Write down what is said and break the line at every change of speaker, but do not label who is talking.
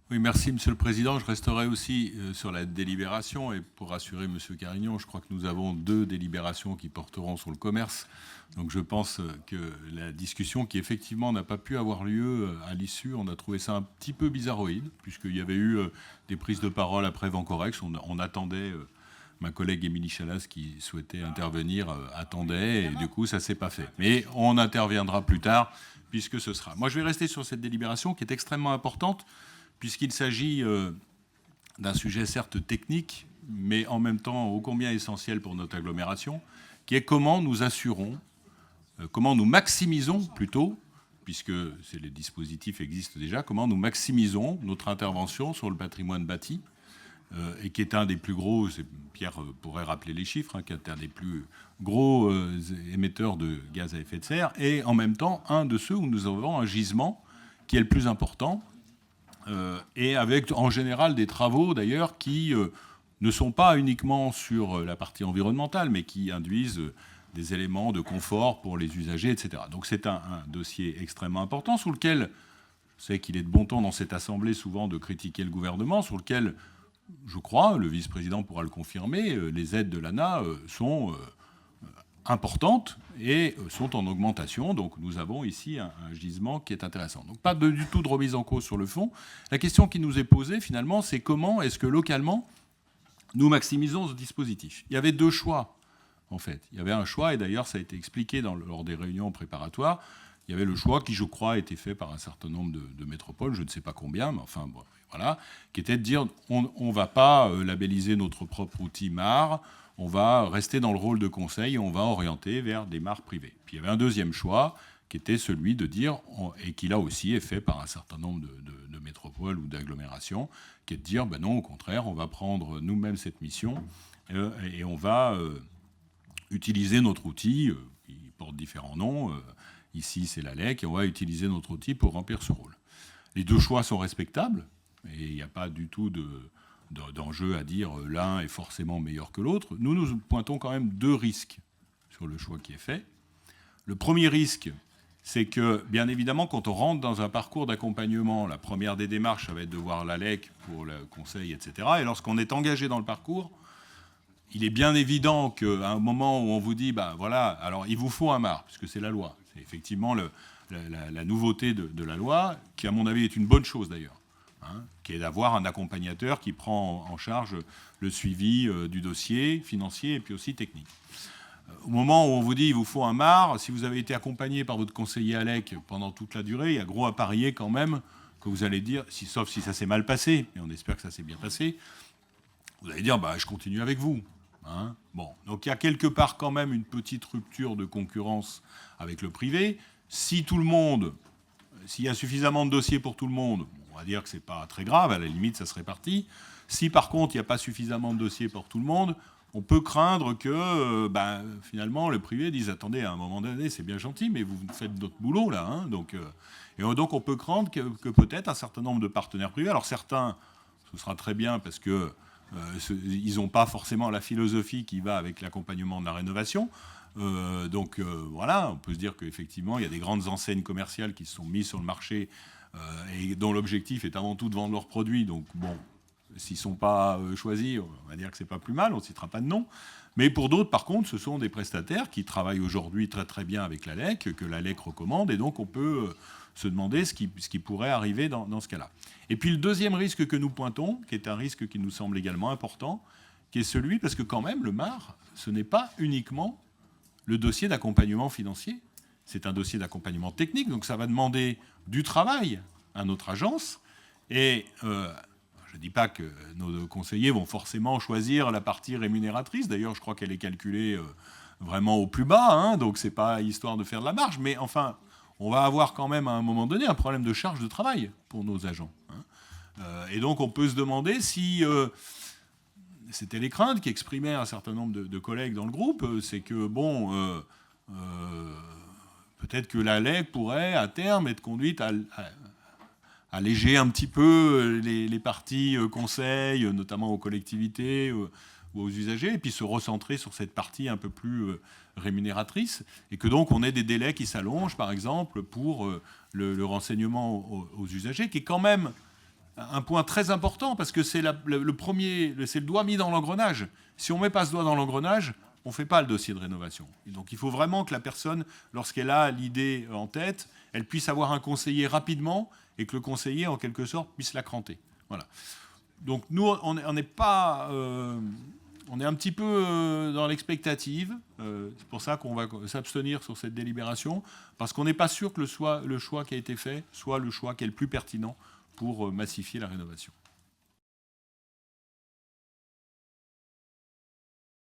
Oui, merci Monsieur le Président. Je resterai aussi sur la délibération et pour rassurer Monsieur Carignon, je crois que nous avons 2 délibérations qui porteront sur le commerce. Donc je pense que la discussion qui effectivement n'a pas pu avoir lieu à l'issue, on a trouvé ça un petit peu bizarroïde puisqu'il y avait eu des prises de parole après Vancorex. On attendait, ma collègue Émilie Chalas qui souhaitait intervenir attendait et du coup ça s'est pas fait. Mais on interviendra plus tard puisque ce sera. Moi je vais rester sur cette délibération qui est extrêmement importante puisqu'il s'agit d'un sujet certes technique, mais en même temps ô combien essentiel pour notre agglomération, qui est comment nous assurons, comment nous maximisons plutôt, puisque les dispositifs existent déjà, comment nous maximisons notre intervention sur le patrimoine bâti, et qui est un des plus gros, Pierre pourrait rappeler les chiffres, qui est un des plus gros émetteurs de gaz à effet de serre, et en même temps un de ceux où nous avons un gisement qui est le plus important, et avec en général des travaux d'ailleurs qui ne sont pas uniquement sur la partie environnementale, mais qui induisent des éléments de confort pour les usagers, etc. Donc c'est un dossier extrêmement important sur lequel, je sais qu'il est de bon ton dans cette Assemblée souvent de critiquer le gouvernement, sur lequel, je crois, le vice-président pourra le confirmer, les aides de l'ANA sont importantes et sont en augmentation. Donc nous avons ici un gisement qui est intéressant. Donc pas du tout de remise en cause sur le fond. La question qui nous est posée finalement, c'est comment est-ce que localement nous maximisons ce dispositif. Il y avait 2 choix en fait. Il y avait un choix, et d'ailleurs ça a été expliqué lors des réunions préparatoires. Il y avait le choix qui, je crois, a été fait par un certain nombre de métropoles, je ne sais pas combien, mais enfin bon, voilà, qui était de dire on ne va pas labelliser notre propre outil MAR, on va rester dans le rôle de conseil et on va orienter vers des mares privées. Puis il y avait un deuxième choix qui était celui de dire, et qui là aussi est fait par un certain nombre de métropoles ou d'agglomérations, qui est de dire, ben non, au contraire, on va prendre nous-mêmes cette mission et on va utiliser notre outil, qui porte différents noms, ici c'est l'ALEC, et on va utiliser notre outil pour remplir ce rôle. Les 2 choix sont respectables, et il n'y a pas du tout d'enjeu à dire l'un est forcément meilleur que l'autre. Nous pointons quand même 2 risques sur le choix qui est fait. Le premier risque, c'est que, bien évidemment, quand on rentre dans un parcours d'accompagnement, la première des démarches, ça va être de voir l'ALEC pour le conseil, etc. Et lorsqu'on est engagé dans le parcours, il est bien évident qu'à un moment où on vous dit, ben voilà, alors il vous faut un MAR, puisque c'est la loi. C'est effectivement la nouveauté de la loi, qui à mon avis est une bonne chose d'ailleurs, qui est d'avoir un accompagnateur qui prend en charge le suivi du dossier financier et puis aussi technique. Au moment où on vous dit il vous faut un MAR, si vous avez été accompagné par votre conseiller ALEC pendant toute la durée, il y a gros à parier quand même que vous allez dire, sauf si ça s'est mal passé, et on espère que ça s'est bien passé, vous allez dire bah, je continue avec vous. Bon, donc il y a quelque part quand même une petite rupture de concurrence avec le privé. Si tout le monde, s'il y a suffisamment de dossiers pour tout le monde, on va dire que c'est pas très grave, à la limite ça se répartit. Si par contre il n'y a pas suffisamment de dossiers pour tout le monde, on peut craindre que finalement le privé dise attendez, à un moment donné c'est bien gentil, mais vous faites notre boulot là. Et donc on peut craindre que peut-être un certain nombre de partenaires privés, alors certains, ce sera très bien parce que ils n'ont pas forcément la philosophie qui va avec l'accompagnement de la rénovation. Voilà, on peut se dire qu'effectivement, il y a des grandes enseignes commerciales qui se sont mises sur le marché et dont l'objectif est avant tout de vendre leurs produits. Donc, bon, s'ils ne sont pas choisis, on va dire que ce n'est pas plus mal, on ne citera pas de nom. Mais pour d'autres, par contre, ce sont des prestataires qui travaillent aujourd'hui très très bien avec l'ALEC, que l'ALEC recommande, et donc on peut se demander ce qui pourrait arriver dans ce cas-là. Et puis le deuxième risque que nous pointons, qui est un risque qui nous semble également important, qui est celui, parce que quand même, le MAR, ce n'est pas uniquement le dossier d'accompagnement financier, c'est un dossier d'accompagnement technique, donc ça va demander du travail à notre agence, et je ne dis pas que nos conseillers vont forcément choisir la partie rémunératrice, d'ailleurs je crois qu'elle est calculée vraiment au plus bas, donc c'est pas histoire de faire de la marge, mais enfin, on va avoir quand même à un moment donné un problème de charge de travail pour nos agents. Et donc on peut se demander si... c'était les craintes qu'exprimaient un certain nombre de collègues dans le groupe, c'est que, bon, peut-être que la LEC pourrait, à terme, être conduite à alléger un petit peu les parties conseils, notamment aux collectivités ou aux usagers, et puis se recentrer sur cette partie un peu plus rémunératrice, et que donc on ait des délais qui s'allongent, par exemple, pour le renseignement aux usagers, qui est quand même un point très important, parce que c'est le doigt mis dans l'engrenage. Si on ne met pas ce doigt dans l'engrenage, on ne fait pas le dossier de rénovation. Et donc il faut vraiment que la personne, lorsqu'elle a l'idée en tête, elle puisse avoir un conseiller rapidement et que le conseiller, en quelque sorte, puisse la cranter. Voilà. Donc nous, on n'est pas... on est un petit peu dans l'expectative. C'est pour ça qu'on va s'abstenir sur cette délibération, parce qu'on n'est pas sûr que le choix qui a été fait soit le choix qui est le plus pertinent pour massifier la rénovation.